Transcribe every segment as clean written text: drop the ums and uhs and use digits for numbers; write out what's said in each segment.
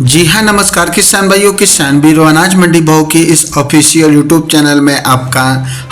जी हाँ, नमस्कार किसान भाइयों, किसान बीरो अनाज मंडी भाव की इस ऑफिशियल यूट्यूब चैनल में आपका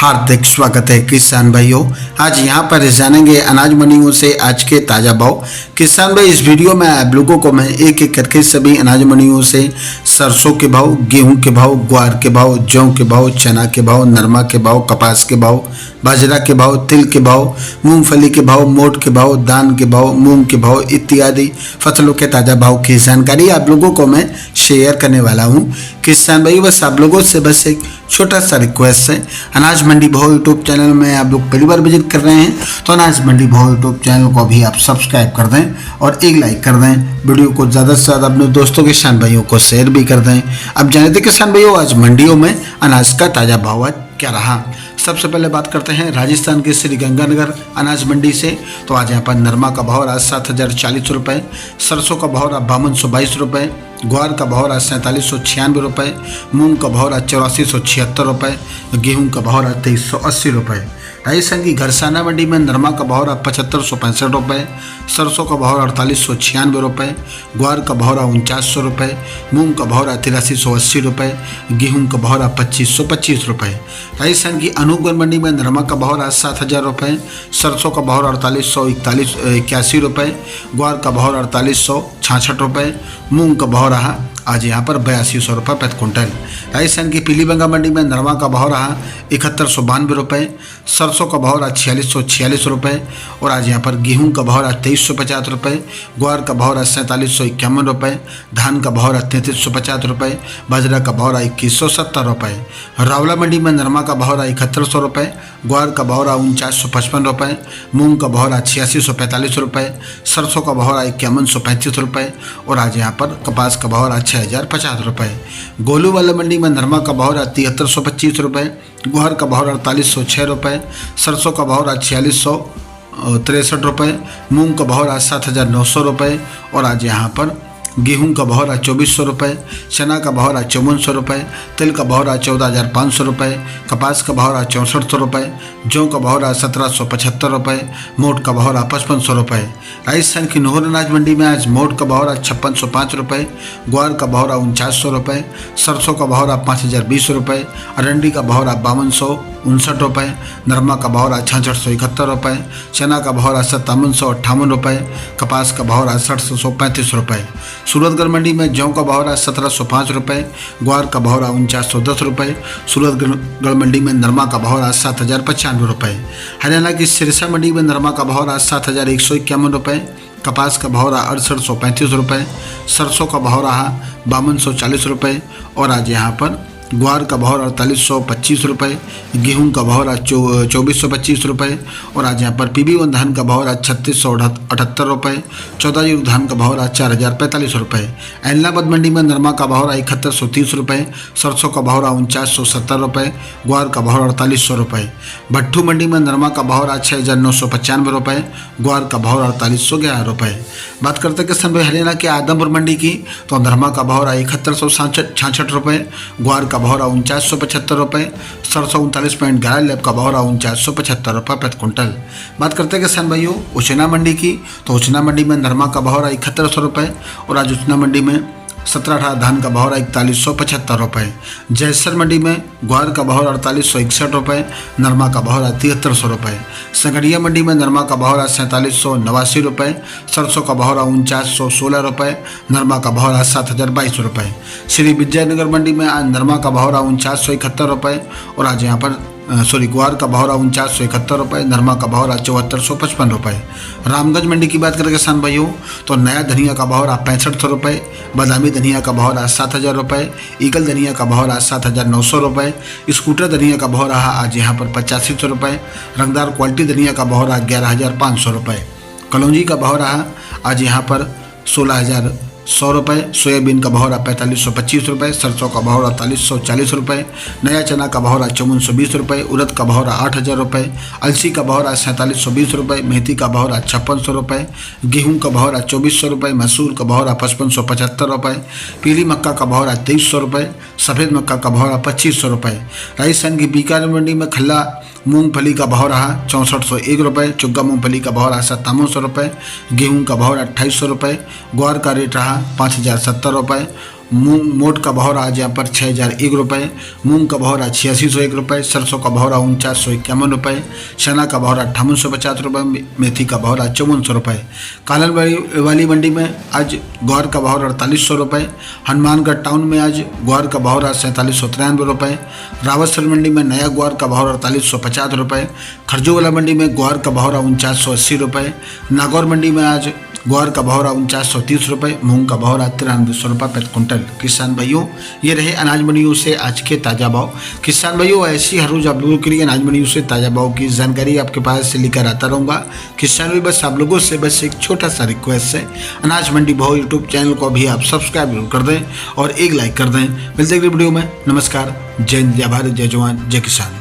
हार्दिक स्वागत है। किसान भाइयों, आज यहाँ पर जानेंगे अनाज मंडियों से आज के ताज़ा भाव। किसान भाई, इस वीडियो में आप लोगों को मैं एक एक करके सभी अनाज मंडियों से सरसों के भाव, गेहूं के भाव, ग्वार के भाव, जौ के भाव, चना के भाव, नरमा के भाव, कपास के भाव, बाजरा के भाव, तिल के भाव, मूंगफली के भाव, मोट के भाव, धान के भाव, मूंग के भाव इत्यादि फसलों के ताज़ा भाव की जानकारी आप लोगों को मैं शेयर करने वाला हूं। किसान भाई, बस आप लोगों से बस एक छोटा सा रिक्वेस्ट है, अनाज मंडी भाव यूट्यूब चैनल में आप लोग पहली बार विजिट कर रहे हैं तो अनाज मंडी भाव यूट्यूब चैनल को भी आप सब्सक्राइब कर दें और एक लाइक कर दें। वीडियो को ज़्यादा से ज़्यादा अपने दोस्तों किसान भाइयों को शेयर भी कर दें। अब जाने थे किसान भाइयों, आज मंडियों में अनाज का ताज़ा भाव आज क्या रहा। सबसे पहले बात करते हैं राजस्थान के श्री गंगानगर अनाज मंडी से। तो आज यहाँ पर नरमा का भाव आज 7,040 रुपये, सरसों का भाव आज 5222 रुपये, ग्वार का भाव आज 4796 रुपये, मूंग का भाव आज 8476 रुपये, गेहूं का भाव आज 2380 रुपये। राजस्थान की घरसाना मंडी में नरमा का भाव 7565 रुपये, सरसों का भाव 4896 रुपये, ग्वार का भाव 4900 रुपये, मूंग का भाव 8380 रुपये, गेहूं का भाव 2525 रुपये। राजस्थान की अनूपगढ़ मंडी में नरमा का भाव 7000 रुपये, सरसों का भाव 4881 रुपये, ग्वार का भाव 4866 रुपये, मूंग का भाव रहा आज यहाँ पर 8200 रुपये प्रति क्विंटल। राजस्थान की पीलीबंगा मंडी में नरमा का भाव रहा 7192 रुपये, सरसों का भाव रहा 4646 रुपये और आज यहाँ पर गेहूं का भाव रहा 2350 रुपये, ग्वार का भाव रहा 4751 रुपये, धान का भाव रहा 3350 रुपये, बाजरा का भाव रहा 2170 रुपये। रावला मंडी में नरमा का भाव रहा 7100 रुपये, ग्वार का भाव रहा 4955 रुपये, मूंग का भाव रहा 8645 रुपये, सरसों का भाव रहा 5135 रुपये और आज यहाँ पर कपास का भाव रहा 6050 रुपये। गोलू वाला मंडी में नरमा का भाव रहा 7325 रुपये, ग्वार का भाव 4806 रुपये, सरसों का भाव रहा 4663 रुपये, मूंग का भाव रहा 7900 रुपये और आज यहाँ पर गेहूं का भाव रहा 2400 रुपये, चना का भाव रहा 5400 रुपये, तिल का भाव रहा 14500 रुपये, कपास का भाव रहा 6400 रुपये, जौ का भाव रहा 1775 रुपये, मोट का भाव रहा 5500 रुपये। राजस्थान की नोहर अनाज मंडी में आज मोट का भाव रहा 5605 रुपये, ग्वार का भाव रहा 4900 रुपये, सरसों का भाव रहा 5020 रुपये, अरंडी का भाव रहा 5259 रुपये, नरमा का भाव रहा 6671 रुपये, चना का भाव रहा 5758 रुपये, कपास का भाव रहा 6735 रुपये। सूरतगढ़ मंडी में जौ का भाव रहा 1705 रुपये, ग्वार का भाव रहा 4910 रुपये, सूरतगढ़ मंडी में नरमा का भाव रहा 7095 रुपये। हरियाणा की सिरसा मंडी में नरमा का भाव रहा 7151 रुपये, कपास का भाव रहा 6835 रुपये, सरसों का भाव रहा 5240 रुपये और आज यहाँ पर ग्वार का भाव 4825 रुपये, गेहूं का भाव 2425 रुपये और आज यहाँ पर PB1 धान का भाव 3678 रुपये, 14 युग धान का भाव 4045 रुपये। एलनाबाद मंडी में नरमा का भाव 7130 रुपये, सरसों का भाव 4970 रुपये, ग्वार का भाव 4800 रुपये। भट्टू मंडी में नरमा का भाव 6995 रुपये, ग्वार का भाव 4811 रुपये। बात करते किसान भाई हरियाणा के आदमपुर मंडी की, तो नरमा का भाव 7166 रुपये, ग्वार का भाव 4975 रुपये, सरसों 39.11 लैब का भाव 4975 रुपये प्रति क्विंटल। बात करते हैं किसान भाइयों उचना मंडी की, तो उचना मंडी में नरमा का भाव 7100 रुपये और आज उचना मंडी में 17-18 धान का भाव 4175 रुपये। जयसर मंडी में ग्वार का भाव 4861 रुपये, नरमा का भाव 7300 रुपये। संगड़िया मंडी में नरमा का भाव 4789 रुपये, सरसों का भाव 4916 रुपये, नरमा का भाव 7022 रुपये। श्री विजयनगर मंडी में आज नरमा का भाव 4971 रुपये और आज यहाँ पर ग्वार का भाव 4971 रुपये, नरमा का भाव 7455 रुपये। रामगंज मंडी की बात करें किसान भाइयों, तो नया धनिया का भाव 6500 रुपये, बादामी धनिया का भाव 7000 रुपये, ईगल धनिया का भाव 7900 रुपये, स्कूटर धनिया का भाव रहा आज यहाँ पर 8500 रुपये, रंगदार क्वालिटी धनिया का भाव रहा 11500 रुपये। कलौंजी का भाव रहा आज यहाँ पर 16100 रुपये, सोयाबीन का भाव रहा 4525 रुपये, सरसों का भाव रहा 4340 रुपये, नया चना का भाव रहा 5420 रुपये, उड़द का भाव रहा 8000 रुपये, अलसी का भाव रहा 4720 रुपये, मेथी का भाव रहा 5600 रुपये, गेहूं का भाव रहा 2400 रुपये, मसूर का भाव रहा 5575 रुपये, पीली मक्का का भाव रहा 2300 रुपये, सफ़ेद मक्का का भाव रहा 2500 रुपये। राजस्थान की बीकानेर मंडी में खल्ला मूंगफली का भाव रहा 6401 रुपये, चुग्गा मूंगफली का भाव रहा 5700 रुपये, गेहूं का भाव 2800 रुपये, ग्वार का रेट रहा 5,070 रुपये। मूंग मोट का भाव आज यहाँ पर 6,001 रुपये। मूंग का भाव 8601 रुपये। सरसों का भाव 4951 रुपये। चना का भाव 5850 रुपये। मेथी का भाव 5400 रुपये। कालन वाली मंडी में आज ग्वार का भाव 4800 रुपये। हनुमानगढ़ टाउन में आज ग्वार का भाव 4793 रुपये। रावतसर मंडी में नया ग्वार का भाव 4850 रुपये। खरजूवाला मंडी में ग्वार का भाव 4980 रुपये। नागौर मंडी में आज ग्वार का भाव 4930 रुपये। मूंग का भाव 9300 रुपये प्रति क्विंटल। किसान भाइयों, ये रहे अनाज मंडियों से आज के ताज़ा भाव। किसान भाइयों, ऐसी हर रोज आप लोगों के लिए अनाज मंडियों से ताज़ा भाव की जानकारी आपके पास से लेकर आता रहूँगा। किसान भाई, बस आप लोगों से बस एक छोटा सा रिक्वेस्ट है, अनाज मंडी भाव यूट्यूब चैनल को भी आप सब्सक्राइब जरूर कर दें और एक लाइक कर दें। मिलते हैं अगली वीडियो में। नमस्कार। जय हिंद, जय भारत, जय जवान, जय किसान।